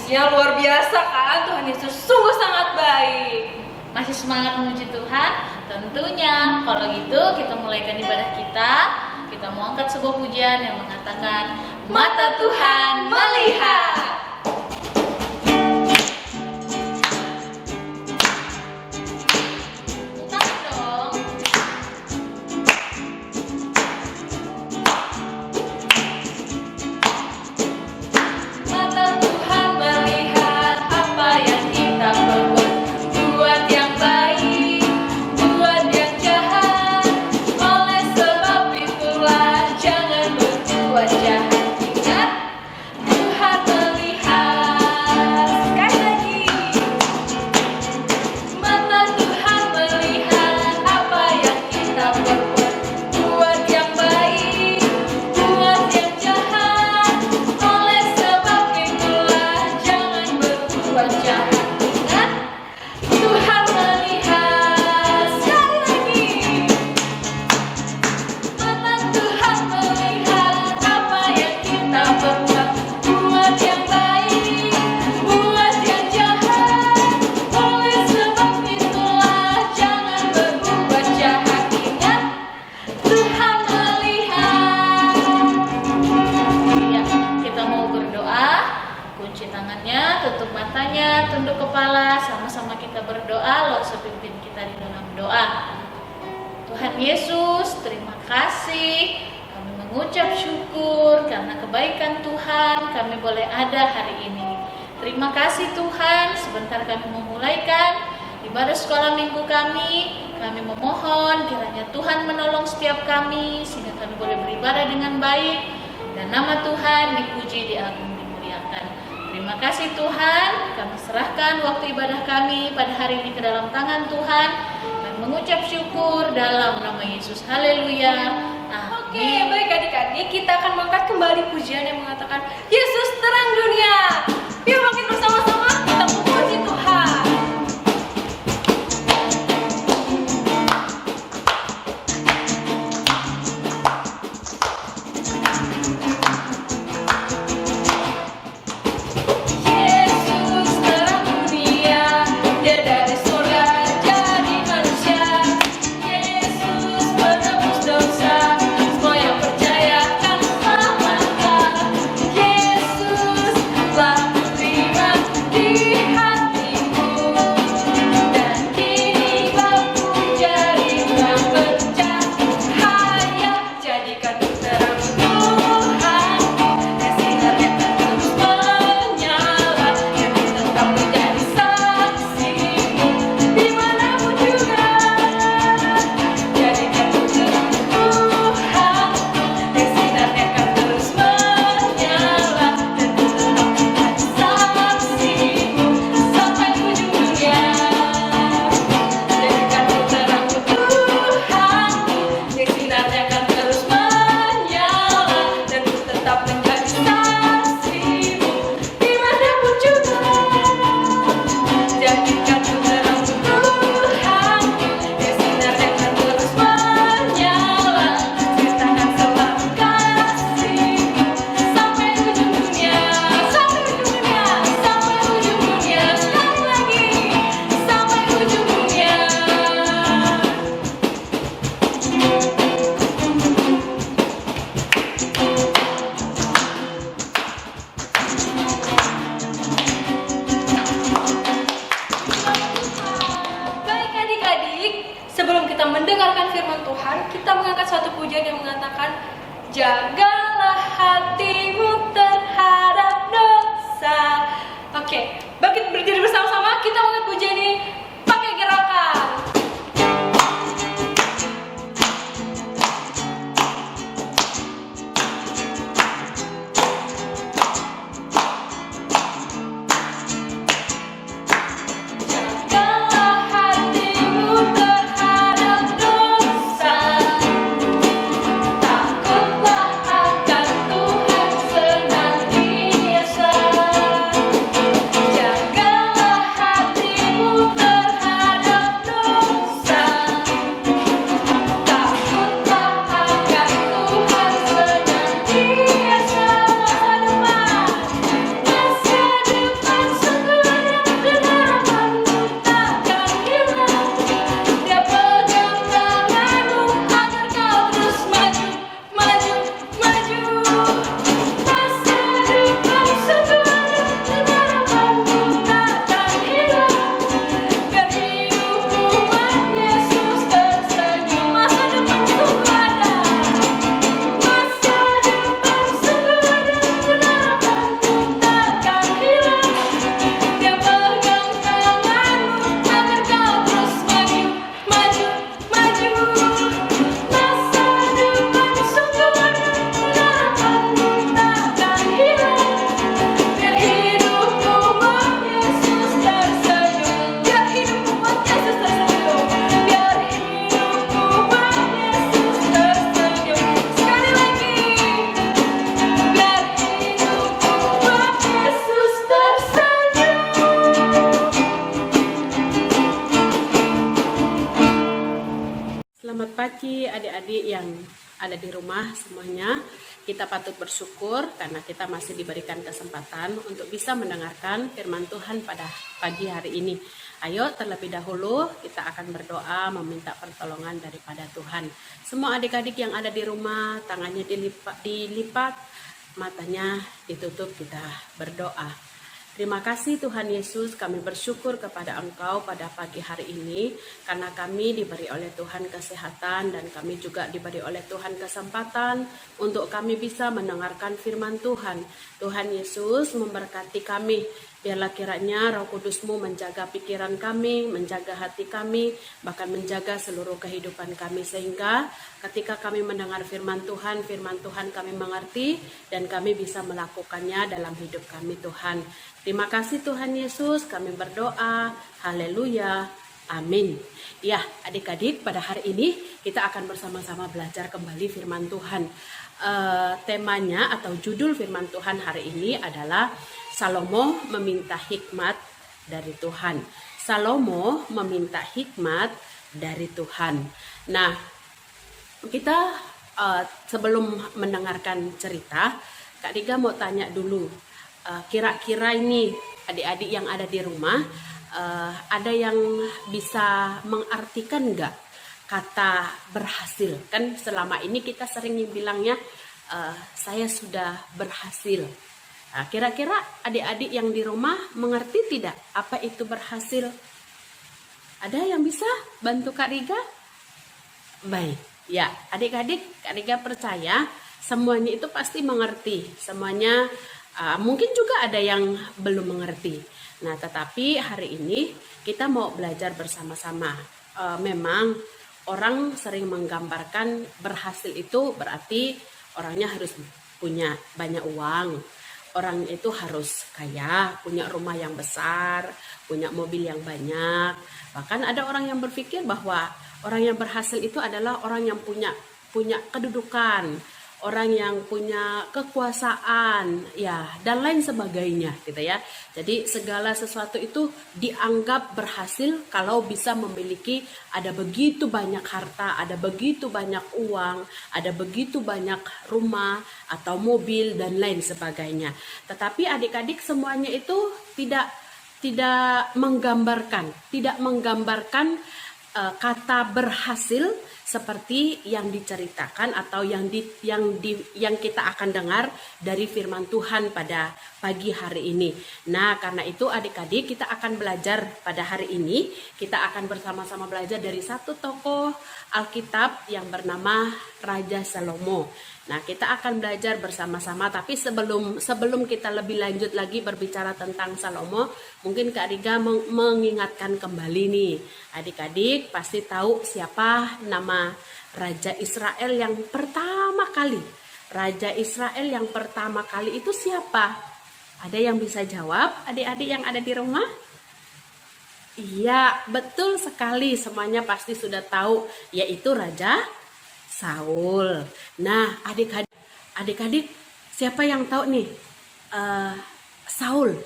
Pujinya luar biasa kan, Tuhan Yesus sungguh sangat baik. Masih semangat memuji Tuhan? Tentunya. Kalau gitu kita mulaikan ibadah kita. Kita mau angkat sebuah pujian yang mengatakan mata Tuhan melihat. Putar dong. Mata Tuhan melihat apa yang kita perbuat, buat yang baik, buat yang jahat. Oleh sebab itulah jangan berbuat jahat. Ingat, Tuhan melihat. Sekali lagi, mata Tuhan melihat apa yang kita perbuat, buat yang baik, buat yang jahat. Oleh sebab itulah jangan berbuat jahat. Ingat, Tuhan melihat. Sekali lagi, mata Tuhan melihat apa yang kita perbuat, buat yang baik, buat yang jahat. Oleh sebab itulah jangan berbuat jahat. Ingat, Tuhan melihat. Ya, kita mau berdoa. Kunci tangannya, tutup matanya, tunduk kepala. Sama-sama kita berdoa. Lord, pimpin kita di dalam doa. Tuhan Yesus, terima kasih. Kami mengucap syukur karena kebaikan Tuhan kami boleh ada hari ini. Terima kasih Tuhan, sebentar kami memulaikan ibadah sekolah minggu kami. Kami memohon kiranya Tuhan menolong setiap kami sehingga kami boleh beribadah dengan baik dan nama Tuhan dipuji, diagung, dimuliakan. Terima kasih Tuhan, kami serahkan waktu ibadah kami pada hari ini ke dalam tangan Tuhan. Kami mengucap syukur dalam nama Yesus. Haleluya. Oke, Amin. baik adik-adik, kita akan mengangkat kembali pujian yang mengatakan Yesus terang dunia. Yuk makin bersama-sama kita memuji Tuhan. Yesus terang dunia, Dia dari surga jadi manusia. Yesus menebus dosa, semua yang percaya akan selamatkan. Yesus telah terima di hatimu, dan kini bangku jadi terang bercahaya. Jadikan terang Tuhan, dan sinarnya akan terus menyala, dan tetap menjadi saksimu dimanapun juga. Jadikan terang Tuhan, dan sinarnya akan terus menyala, dan tetap menjadi saksimu sampai ujung dunia. Jadikan terang Tuhan, dan sinarnya akan terus menyala, dan tetap menjadi saksimu dimanapun juga. Jadikan terang Tuhan, dan sinarnya akan terus menyala, ceritakan selalu kasih-Mu sampai ujung dunia, sampai ujung dunia, sampai ujung dunia. Sekali lagi, sampai ujung dunia. Baik adik-adik, sebelum kita mendengarkan firman Tuhan, kita mengangkat suatu pujian yang mengatakan jagalah hatimu terhadap dosa. Oke, bangkit berdiri bersama-sama, kita mengangkat pujian ini pakai gerakan. Jagalah hatimu terhadap dosa, takutlah akan Tuhan senantiasa. Jagalah hatimu terhadap Selamat pagi adik-adik yang ada di rumah semuanya. Kita patut bersyukur karena kita masih diberikan kesempatan untuk bisa mendengarkan firman Tuhan pada pagi hari ini. Ayo terlebih dahulu kita akan berdoa meminta pertolongan daripada Tuhan. Semua adik-adik yang ada di rumah, tangannya dilipat, matanya ditutup, kita berdoa. Terima kasih Tuhan Yesus, kami bersyukur kepada Engkau pada pagi hari ini karena kami diberi oleh Tuhan kesehatan dan kami juga diberi oleh Tuhan kesempatan untuk kami bisa mendengarkan firman Tuhan. Tuhan Yesus memberkati kami. Biarlah kiranya Roh Kudus-Mu menjaga pikiran kami, menjaga hati kami, bahkan menjaga seluruh kehidupan kami sehingga ketika kami mendengar firman Tuhan kami mengerti dan kami bisa melakukannya dalam hidup kami Tuhan. Terima kasih Tuhan Yesus, kami berdoa. Haleluya. Amin. Ya, adik-adik, pada hari ini kita akan bersama-sama belajar kembali firman Tuhan. Temanya atau judul firman Tuhan hari ini adalah Salomo meminta hikmat dari Tuhan. Salomo meminta hikmat dari Tuhan. Nah, kita sebelum mendengarkan cerita, Kak Riga mau tanya dulu. Kira-kira ini adik-adik yang ada di rumah, ada yang bisa mengartikan nggak kata berhasil? Kan selama ini kita sering bilangnya saya sudah berhasil. Nah, kira-kira adik-adik yang di rumah mengerti tidak apa itu berhasil? Ada yang bisa bantu Kak Riga? Baik, ya adik-adik, Kak Riga percaya semuanya itu pasti mengerti. Semuanya mungkin juga ada yang belum mengerti. Nah, tetapi hari ini kita mau belajar bersama-sama. Memang orang sering menggambarkan berhasil itu berarti orangnya harus punya banyak uang. Orang itu harus kaya, punya rumah yang besar, punya mobil yang banyak. Bahkan ada orang yang berpikir bahwa orang yang berhasil itu adalah orang yang punya kedudukan, orang yang punya kekuasaan, ya, dan lain sebagainya, gitu ya. Jadi segala sesuatu itu dianggap berhasil kalau bisa memiliki ada begitu banyak harta, ada begitu banyak uang, ada begitu banyak rumah atau mobil dan lain sebagainya. Tetapi adik-adik semuanya itu tidak menggambarkan kata berhasil seperti yang diceritakan atau yang kita akan dengar dari firman Tuhan pada pagi hari ini. Nah, karena itu adik-adik kita akan belajar pada hari ini, kita akan bersama-sama belajar dari satu tokoh Alkitab yang bernama Raja Salomo. Nah, kita akan belajar bersama-sama, tapi sebelum kita lebih lanjut lagi berbicara tentang Salomo, mungkin Kak Riga mengingatkan kembali nih. Adik-adik pasti tahu siapa nama Raja Israel yang pertama kali. Raja Israel yang pertama kali itu siapa? Ada yang bisa jawab, adik-adik yang ada di rumah? Iya, betul sekali. Semuanya pasti sudah tahu, yaitu Raja Saul. Nah, adik-adik siapa yang tahu nih? Saul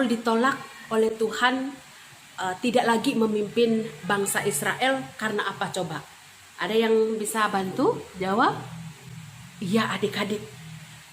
ditolak oleh Tuhan, tidak lagi memimpin bangsa Israel karena apa coba? Ada yang bisa bantu jawab? Iya adik-adik,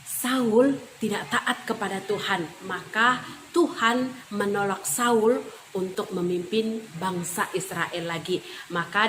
Saul tidak taat kepada Tuhan, maka Tuhan menolak Saul untuk memimpin bangsa Israel lagi. Maka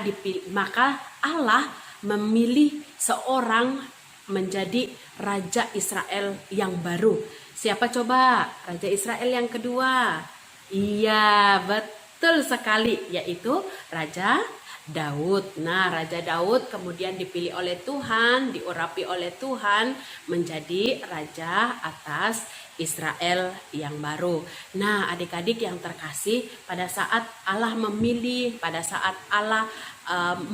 Allah memilih seorang menjadi Raja Israel yang baru. Siapa coba? Raja Israel yang kedua. Iya, betul sekali, yaitu Raja Daud. Nah, Raja Daud kemudian dipilih oleh Tuhan, diurapi oleh Tuhan menjadi raja atas Israel yang baru. Nah, adik-adik yang terkasih, pada saat Allah memilih, pada saat Allah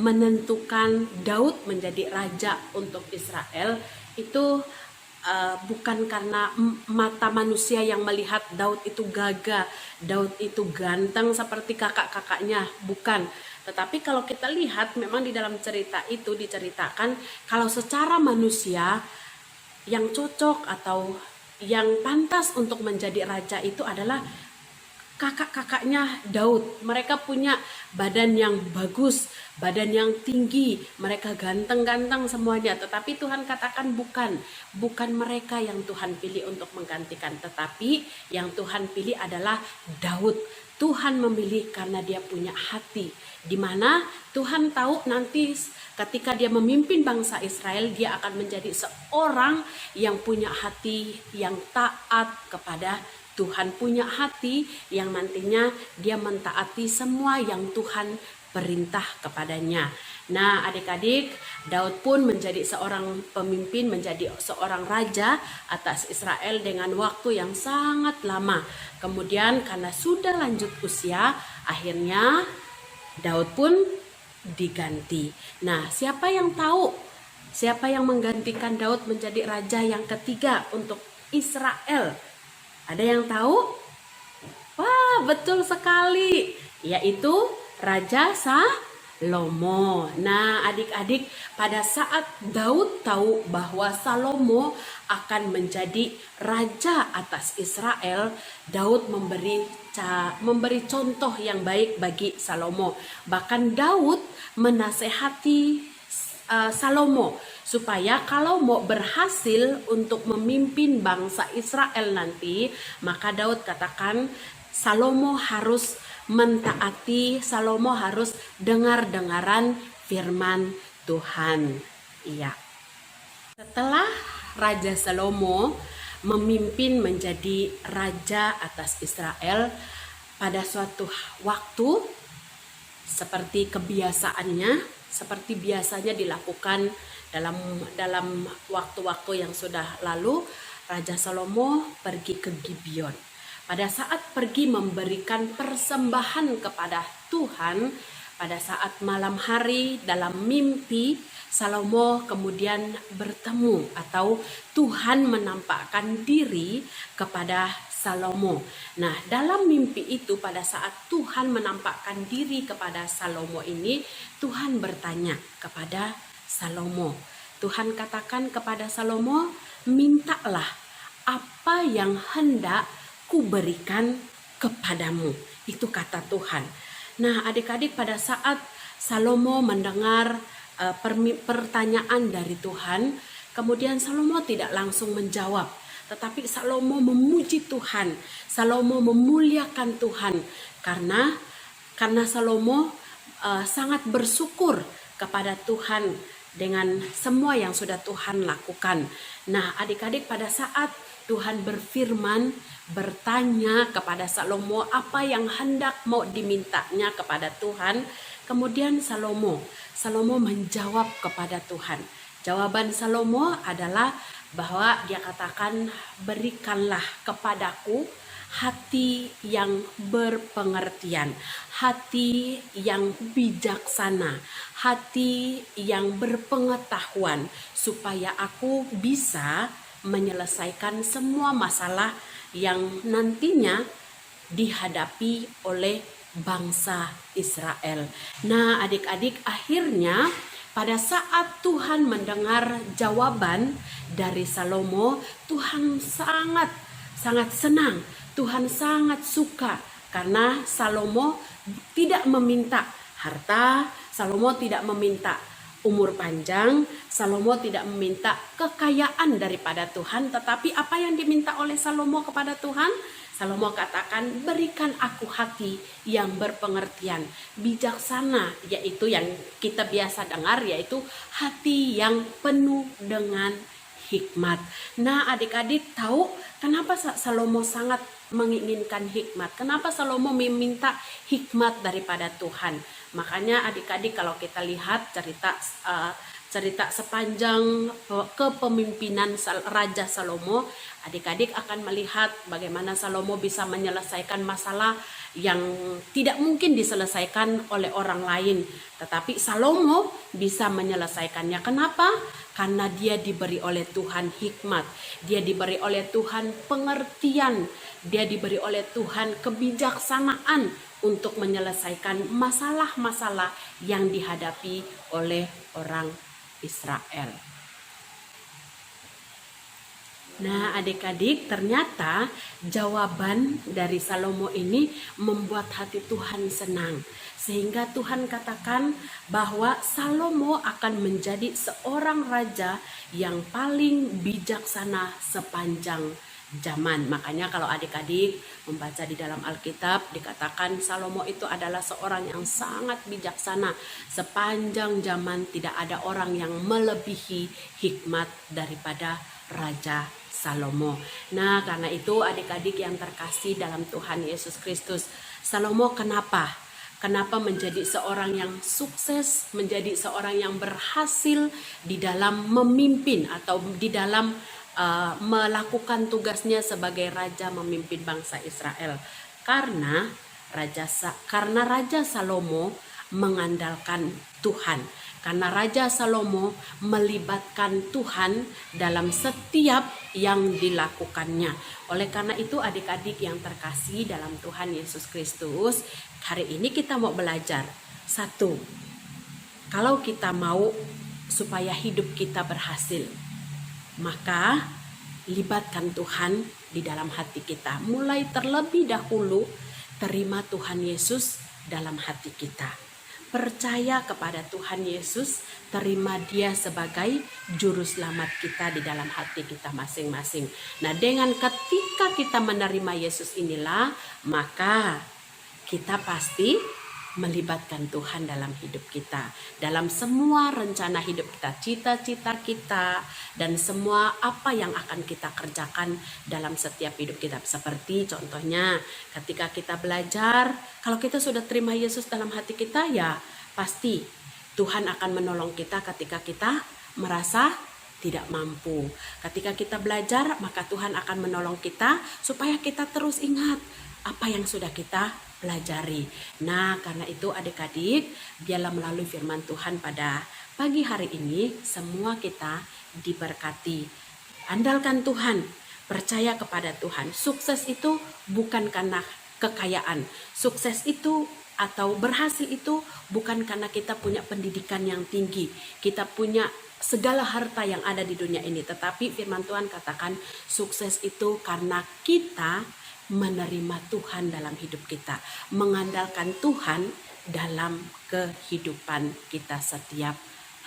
menentukan Daud menjadi raja untuk Israel, itu bukan karena mata manusia yang melihat Daud itu gagah, Daud itu ganteng seperti kakak-kakaknya, bukan. Tetapi kalau kita lihat memang di dalam cerita itu diceritakan kalau secara manusia yang cocok atau yang pantas untuk menjadi raja itu adalah kakak-kakaknya Daud. Mereka punya badan yang bagus, badan yang tinggi, mereka ganteng-ganteng semuanya. Tetapi Tuhan katakan bukan mereka yang Tuhan pilih untuk menggantikan, tetapi yang Tuhan pilih adalah Daud. Tuhan memilih karena dia punya hati, di mana Tuhan tahu nanti ketika dia memimpin bangsa Israel, dia akan menjadi seorang yang punya hati yang taat kepada Tuhan, punya hati yang nantinya dia mentaati semua yang Tuhan perintah kepadanya. Nah, adik-adik, Daud pun menjadi seorang pemimpin, menjadi seorang raja atas Israel dengan waktu yang sangat lama. Kemudian karena sudah lanjut usia, akhirnya Daud pun diganti. Nah, siapa yang tahu siapa yang menggantikan Daud menjadi raja yang ketiga untuk Israel? Ada yang tahu? Wah, betul sekali, yaitu Raja Salomo. Nah, adik-adik, pada saat Daud tahu bahwa Salomo akan menjadi raja atas Israel, Daud memberi contoh yang baik bagi Salomo. Bahkan Daud menasehati Salomo supaya kalau mau berhasil untuk memimpin bangsa Israel nanti, maka Daud katakan Salomo harus mentaati, Salomo harus dengar-dengaran firman Tuhan. Iya. Setelah Raja Salomo memimpin menjadi raja atas Israel, pada suatu waktu seperti kebiasaannya, seperti biasanya dilakukan dalam waktu-waktu yang sudah lalu, Raja Salomo pergi ke Gibeon. Pada saat pergi memberikan persembahan kepada Tuhan, pada saat malam hari dalam mimpi, Salomo kemudian bertemu atau Tuhan menampakkan diri kepada Salomo. Nah, dalam mimpi itu pada saat Tuhan menampakkan diri kepada Salomo ini, Tuhan bertanya kepada Salomo. Tuhan katakan kepada Salomo, mintalah apa yang hendak kuberikan kepadamu. Itu kata Tuhan. Nah, adik-adik, pada saat Salomo mendengar pertanyaan dari Tuhan, kemudian Salomo tidak langsung menjawab, tetapi Salomo memuji Tuhan, Salomo memuliakan Tuhan karena Salomo sangat bersyukur kepada Tuhan dengan semua yang sudah Tuhan lakukan. Nah, adik-adik, pada saat Tuhan berfirman, bertanya kepada Salomo apa yang hendak mau dimintanya kepada Tuhan, kemudian Salomo menjawab kepada Tuhan. Jawaban Salomo adalah bahwa dia katakan, berikanlah kepadaku hati yang berpengertian, hati yang bijaksana, hati yang berpengetahuan, supaya aku bisa menyelesaikan semua masalah yang nantinya dihadapi oleh bangsa Israel. Nah, adik-adik, akhirnya pada saat Tuhan mendengar jawaban dari Salomo, Tuhan sangat senang, Tuhan sangat suka karena Salomo tidak meminta harta, Salomo tidak meminta umur panjang, Salomo tidak meminta kekayaan daripada Tuhan, tetapi apa yang diminta oleh Salomo kepada Tuhan? Salomo katakan, berikan aku hati yang berpengertian, bijaksana, yaitu yang kita biasa dengar, yaitu hati yang penuh dengan hikmat. Nah, adik-adik tahu kenapa Salomo sangat menginginkan hikmat? Kenapa Salomo meminta hikmat daripada Tuhan? Makanya adik-adik, kalau kita lihat cerita sepanjang kepemimpinan Raja Salomo, adik-adik akan melihat bagaimana Salomo bisa menyelesaikan masalah yang tidak mungkin diselesaikan oleh orang lain, tetapi Salomo bisa menyelesaikannya. Kenapa? Karena dia diberi oleh Tuhan hikmat, dia diberi oleh Tuhan pengertian, dia diberi oleh Tuhan kebijaksanaan untuk menyelesaikan masalah-masalah yang dihadapi oleh orang Israel. Nah, adik-adik, ternyata jawaban dari Salomo ini membuat hati Tuhan senang. Sehingga Tuhan katakan bahwa Salomo akan menjadi seorang raja yang paling bijaksana sepanjang zaman. Makanya kalau adik-adik membaca di dalam Alkitab dikatakan Salomo itu adalah seorang yang sangat bijaksana. Sepanjang zaman tidak ada orang yang melebihi hikmat daripada Raja Salomo. Nah, karena itu adik-adik yang terkasih dalam Tuhan Yesus Kristus, Salomo kenapa menjadi seorang yang sukses, menjadi seorang yang berhasil di dalam memimpin atau di dalam melakukan tugasnya sebagai raja memimpin bangsa Israel? Karena Raja Salomo mengandalkan Tuhan. Karena Raja Salomo melibatkan Tuhan dalam setiap yang dilakukannya. Oleh karena itu adik-adik yang terkasih dalam Tuhan Yesus Kristus, hari ini kita mau belajar. Satu, kalau kita mau supaya hidup kita berhasil, maka libatkan Tuhan di dalam hati kita. Mulai terlebih dahulu terima Tuhan Yesus dalam hati kita. Percaya kepada Tuhan Yesus, terima Dia sebagai juru selamat kita di dalam hati kita masing-masing. Nah, dengan ketika kita menerima Yesus inilah, maka kita pasti melibatkan Tuhan dalam hidup kita, dalam semua rencana hidup kita, cita-cita kita, dan semua apa yang akan kita kerjakan dalam setiap hidup kita. Seperti contohnya ketika kita belajar, kalau kita sudah terima Yesus dalam hati kita, ya pasti Tuhan akan menolong kita ketika kita merasa tidak mampu. Ketika kita belajar, maka Tuhan akan menolong kita supaya kita terus ingat apa yang sudah kita pelajari. Nah, karena itu adik-adik, biarlah melalui firman Tuhan pada pagi hari ini, semua kita diberkati. Andalkan Tuhan, percaya kepada Tuhan. Sukses itu bukan karena kekayaan. Sukses itu atau berhasil itu bukan karena kita punya pendidikan yang tinggi, kita punya segala harta yang ada di dunia ini. Tetapi firman Tuhan katakan sukses itu karena kita menerima Tuhan dalam hidup kita, mengandalkan Tuhan dalam kehidupan kita setiap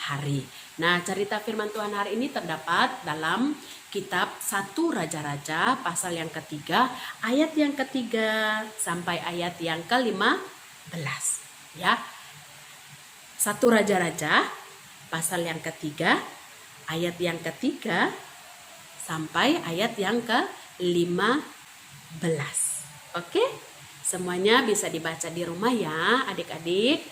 hari. Nah, cerita firman Tuhan hari ini terdapat dalam kitab 1 Raja-Raja pasal yang ketiga, ayat yang ketiga sampai ayat yang ke-15. Ya, 1 Raja-Raja pasal yang ketiga, ayat yang ketiga sampai ayat yang ke-15. Oke, semuanya bisa dibaca di rumah ya adik-adik.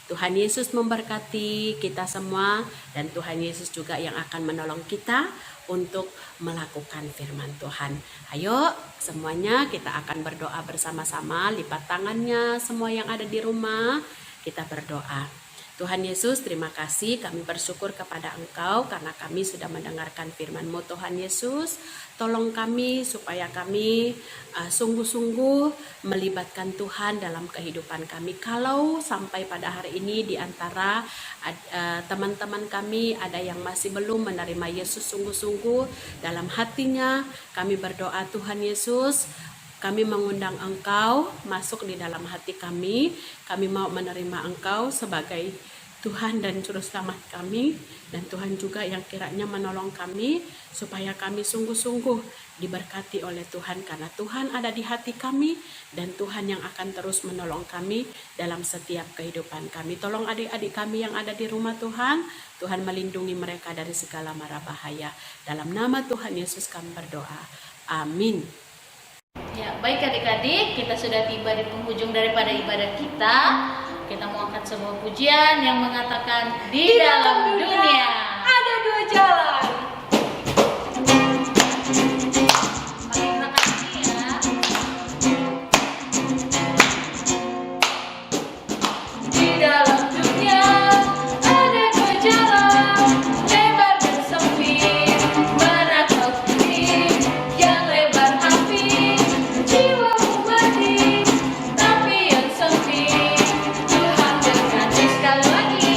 Tuhan Yesus memberkati kita semua, dan Tuhan Yesus juga yang akan menolong kita untuk melakukan firman Tuhan. Ayo semuanya kita akan berdoa bersama-sama, lipat tangannya semua yang ada di rumah, kita berdoa. Tuhan Yesus, terima kasih, kami bersyukur kepada Engkau karena kami sudah mendengarkan firman-Mu. Tuhan Yesus, tolong kami supaya kami sungguh-sungguh melibatkan Tuhan dalam kehidupan kami. Kalau sampai pada hari ini di antara teman-teman kami ada yang masih belum menerima Yesus sungguh-sungguh dalam hatinya, kami berdoa Tuhan Yesus, kami mengundang Engkau masuk di dalam hati kami. Kami mau menerima Engkau sebagai Tuhan dan Juru Selamat kami. Dan Tuhan juga yang kiranya menolong kami supaya kami sungguh-sungguh diberkati oleh Tuhan. Karena Tuhan ada di hati kami dan Tuhan yang akan terus menolong kami dalam setiap kehidupan kami. Tolong adik-adik kami yang ada di rumah Tuhan. Tuhan melindungi mereka dari segala mara bahaya. Dalam nama Tuhan Yesus kami berdoa. Amin. Ya, baik adik-adik, kita sudah tiba di penghujung daripada ibadah kita. Kita mau angkat sebuah pujian yang mengatakan di dalam dunia ada dua jalan. Mari kita kasih ya. Di dalam dunia ada dua jalan, lebar dan sempit, mana kau pilih? Yang lebar api, jiwamu mati, tapi yang sempit Tuhan berkati sekali lagi.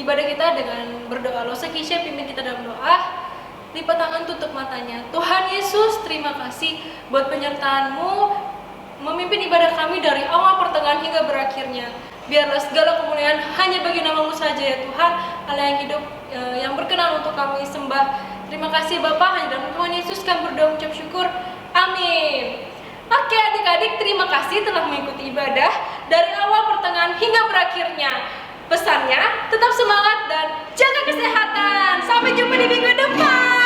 ibadah kita dengan berdoa. Lo Kisha pimpin kita dalam doa. Lipat tangan, tutup matanya. Tuhan Yesus, terima kasih buat penyertaan-Mu memimpin ibadah kami dari awal, pertengahan hingga berakhirnya. Biarlah segala kemuliaan hanya bagi nama-Mu saja ya Tuhan, Allah yang hidup, yang berkenan untuk kami sembah. Terima kasih Bapa, hanya dalam Tuhan Yesus kami berdoa mengucap syukur. Amin. Oke adik-adik, terima kasih telah mengikuti ibadah dari awal, pertengahan hingga berakhirnya. Pesannya, tetap semangat dan jaga kesehatan. Sampai jumpa di minggu depan.